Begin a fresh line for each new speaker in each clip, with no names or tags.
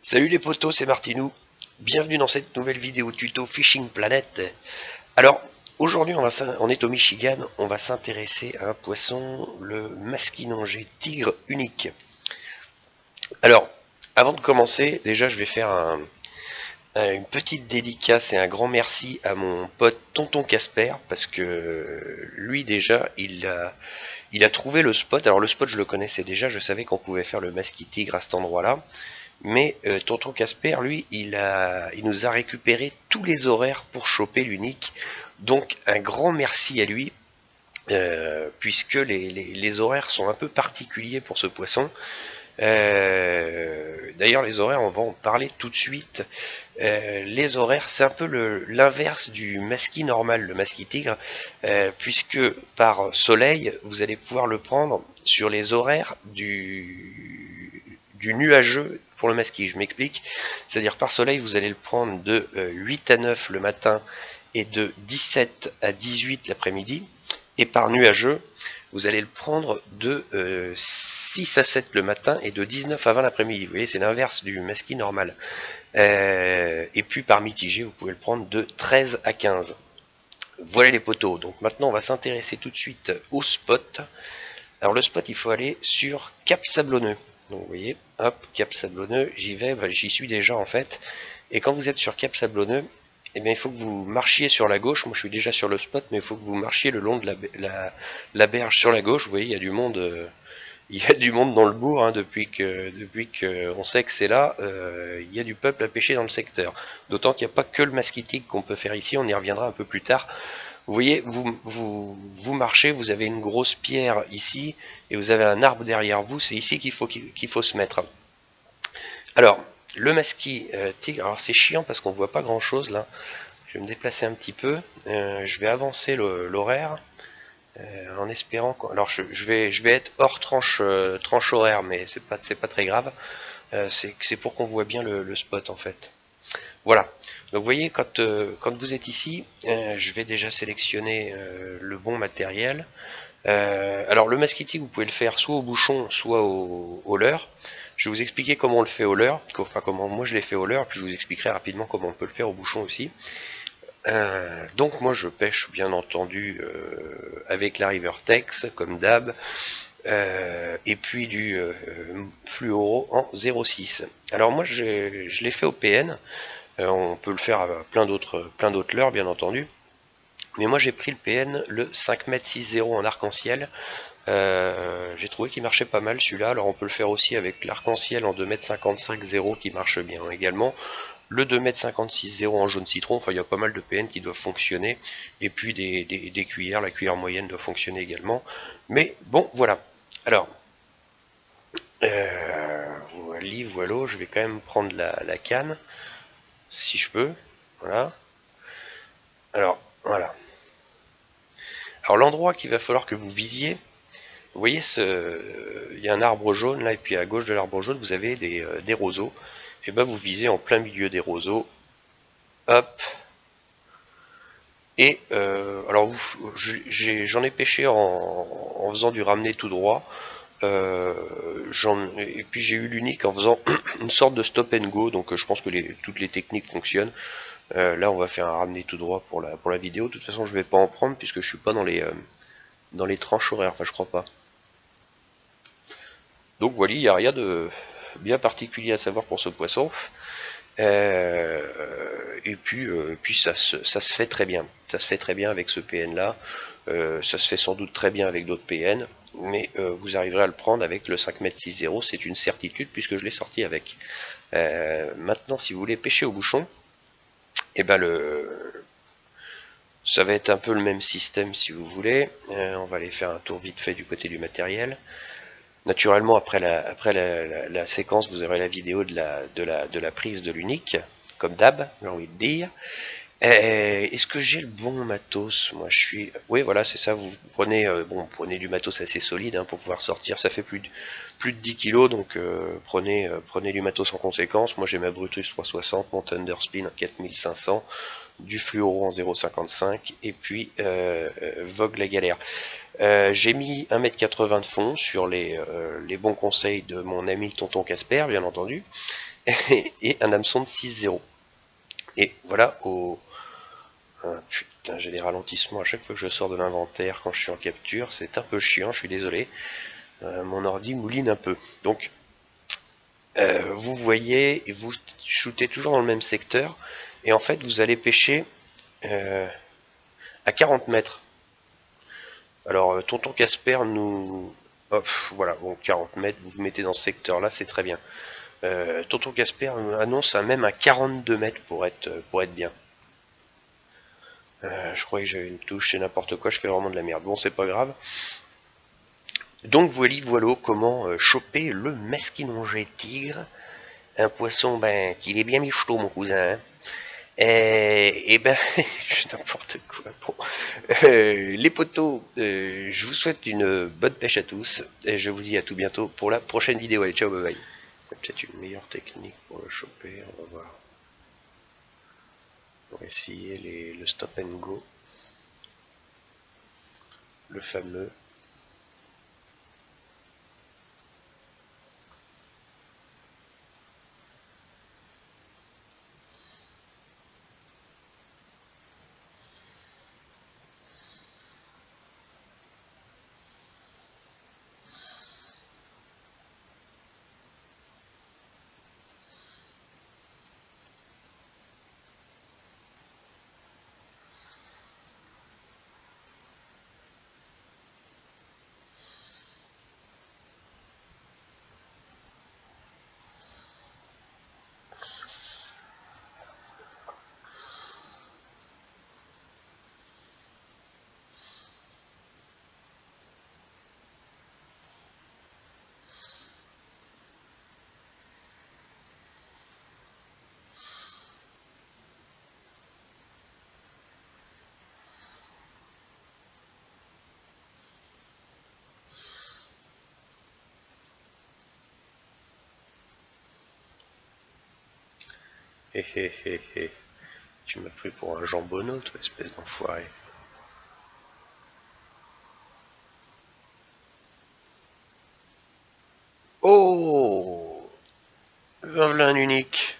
Salut les potos, c'est Martinou. Bienvenue dans cette nouvelle vidéo tuto Fishing Planet. Alors, aujourd'hui on est au Michigan, on va s'intéresser à un poisson, le masquinongé tigre unique. Alors, avant de commencer, déjà je vais faire une petite dédicace et un grand merci à mon pote Tonton Casper, parce que lui déjà, il a trouvé le spot. Alors le spot je le connaissais déjà, je savais qu'on pouvait faire le masquis tigre à cet endroit-là. Mais Tonton Casper, lui, il nous a récupéré tous les horaires pour choper l'unique. Donc un grand merci à lui, puisque les horaires sont un peu particuliers pour ce poisson. D'ailleurs, les horaires, on va en parler tout de suite. Les horaires, c'est un peu l'inverse du masquis normal, le masquis tigre, puisque par soleil, vous allez pouvoir le prendre sur les horaires du nuageux pour le masquis. Je m'explique. C'est-à-dire par soleil, vous allez le prendre de 8 à 9 le matin et de 17 à 18 l'après-midi. Et par nuageux, vous allez le prendre de 6 à 7 le matin et de 19 à 20 l'après-midi. Vous voyez, c'est l'inverse du masquis normal. Et puis par mitigé, vous pouvez le prendre de 13 à 15. Voilà les poteaux. Donc maintenant, on va s'intéresser tout de suite au spot. Alors le spot, il faut aller sur Cap Sablonneux. Donc vous voyez, hop, Cap Sablonneux, j'y vais, j'y suis déjà en fait. Et quand vous êtes sur Cap Sablonneux, eh bien, il faut que vous marchiez sur la gauche. Moi, je suis déjà sur le spot, mais il faut que vous marchiez le long de la berge sur la gauche. Vous voyez, il y a du monde. Il y a du monde dans le bourg, hein, depuis que on sait que c'est là. Il y a du peuple à pêcher dans le secteur. D'autant qu'il n'y a pas que le masquitique qu'on peut faire ici. On y reviendra un peu plus tard. Vous voyez, vous marchez, vous avez une grosse pierre ici, et vous avez un arbre derrière vous. C'est ici qu'il faut se mettre. Alors, le masquis tigre, alors c'est chiant parce qu'on voit pas grand chose là. Je vais me déplacer un petit peu. Je vais avancer l'horaire en espérant. Alors je vais être hors tranche horaire, mais c'est pas très grave. C'est pour qu'on voit bien le spot en fait. Voilà. Donc vous voyez, quand vous êtes ici, je vais déjà sélectionner le bon matériel. Alors le masquiti, vous pouvez le faire soit au bouchon, soit au leurre. Je vais vous expliquer comment on le fait au leurre, enfin comment moi je l'ai fait au leurre, puis je vous expliquerai rapidement comment on peut le faire au bouchon aussi. Donc moi je pêche bien entendu avec la Rivertex comme d'hab, et puis du fluoro en 0,6. Alors moi je l'ai fait au PN, on peut le faire à plein d'autres leurres bien entendu, mais moi j'ai pris le PN le 5m60 en arc-en-ciel. J'ai trouvé qu'il marchait pas mal celui-là. Alors on peut le faire aussi avec l'arc-en-ciel en 2m55 0 qui marche bien également. Le 2m56 0 en jaune citron, enfin il y a pas mal de PN qui doivent fonctionner. Et puis des cuillères, la cuillère moyenne doit fonctionner également. Mais bon, voilà. Alors, voilà, je vais quand même prendre la canne, si je peux. Voilà. Alors, voilà. Alors l'endroit qu'il va falloir que vous visiez, vous voyez, il y a un arbre jaune là, et puis à gauche de l'arbre jaune, vous avez des roseaux. Et ben vous visez en plein milieu des roseaux. Hop. Et alors j'en ai pêché en faisant du ramener tout droit. Et puis j'ai eu l'unique en faisant une sorte de stop and go. Donc je pense que toutes les techniques fonctionnent. Là on va faire un ramener tout droit pour la vidéo. De toute façon je vais pas en prendre puisque je suis pas dans les tranches horaires. Enfin je crois pas. Donc voilà, il n'y a rien de bien particulier à savoir pour ce poisson. Et puis ça se fait très bien. Ça se fait très bien avec ce PN là. Ça se fait sans doute très bien avec d'autres PN. Mais vous arriverez à le prendre avec le 5m60, c'est une certitude puisque je l'ai sorti avec. Maintenant, si vous voulez pêcher au bouchon, et ben ça va être un peu le même système si vous voulez. On va aller faire un tour vite fait du côté du matériel. Naturellement, après la séquence, vous aurez la vidéo de la prise de l'unique, comme d'hab, j'ai envie de dire. Est-ce que j'ai le bon matos? Moi, je suis... Oui, voilà, c'est ça. Vous prenez, prenez du matos assez solide pour pouvoir sortir. Ça fait plus de 10 kg, donc prenez du matos en conséquence. Moi, j'ai ma Brutus 360, mon Thunderspin 4500, du fluoro en 0,55 et puis Vogue la galère. J'ai mis 1m80 de fond sur les bons conseils de mon ami Tonton Casper, bien entendu. et un hameçon de 6,0. Et voilà au... putain, j'ai des ralentissements à chaque fois que je sors de l'inventaire quand je suis en capture, c'est un peu chiant, je suis désolé. Mon ordi mouline un peu. Donc vous voyez, vous shootez toujours dans le même secteur, et en fait vous allez pêcher à 40 mètres. Alors tonton Casper nous... Oh, voilà, bon 40 mètres, vous vous mettez dans ce secteur là, c'est très bien. Tonton Casper annonce même à 42 mètres pour être bien. Je croyais que j'avais une touche, c'est n'importe quoi, je fais vraiment de la merde. Bon, c'est pas grave. Donc voilà comment choper le mesquinongé tigre. Un poisson, ben, qu'il est bien michto, mon cousin. Hein. Et ben, n'importe quoi. Bon. Les potos, je vous souhaite une bonne pêche à tous. Et je vous dis à tout bientôt pour la prochaine vidéo. Allez, ciao, bye bye. Peut-être une meilleure technique pour le choper, on va voir. On va essayer le stop and go. Le fameux. Hé hé hé hé. Tu m'as pris pour un jambonneau, toi, espèce d'enfoiré. Oh, voilà un unique.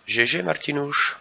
GG Martinouche.